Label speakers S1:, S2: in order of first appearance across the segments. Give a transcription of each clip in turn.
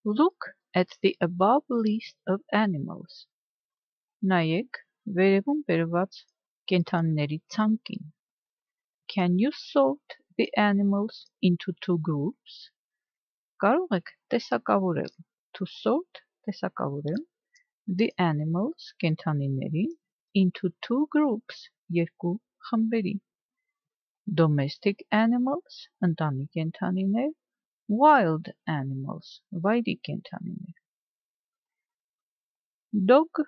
S1: Look at the above list of animals. Նայեք վերևում բերված կենդանիների ցանկին. Can you sort the animals into two groups? Կարող եք տեսակավորել. To sort տեսակավորել. The animals կենդանիներին into two groups երկու խմբերի. Domestic animals ընտանի կենդանիներ. Wild animals վայրի կենդանիներ. Dog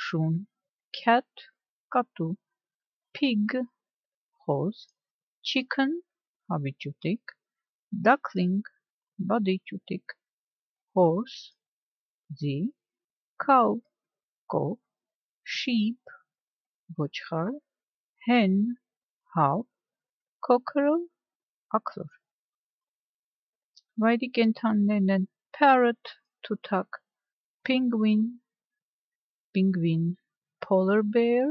S1: շուն. Cat կատու. Pig խոզ. Chicken հավիճուտիկ. Duckling բադիճուտիկ. Horse ձի. Cow կով. Sheep ոչխար. Hen հավ. Cockerel աքլոր. Վայրի կենդանիներն են parrot թութակ. Penguin պինգվին. Polar bear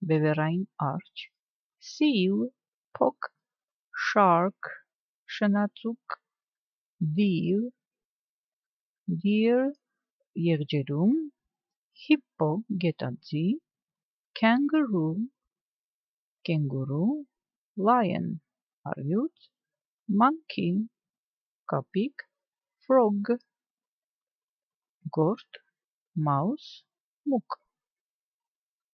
S1: բևեռային արջ. Seal փոք. Shark շնածուկ. Deer եղջերու. Hippo գետաձի. Kangaroo կենգուրու. Lion արյուծ. Monkey կապիկ. Frog գորտ. Mouse մուկ.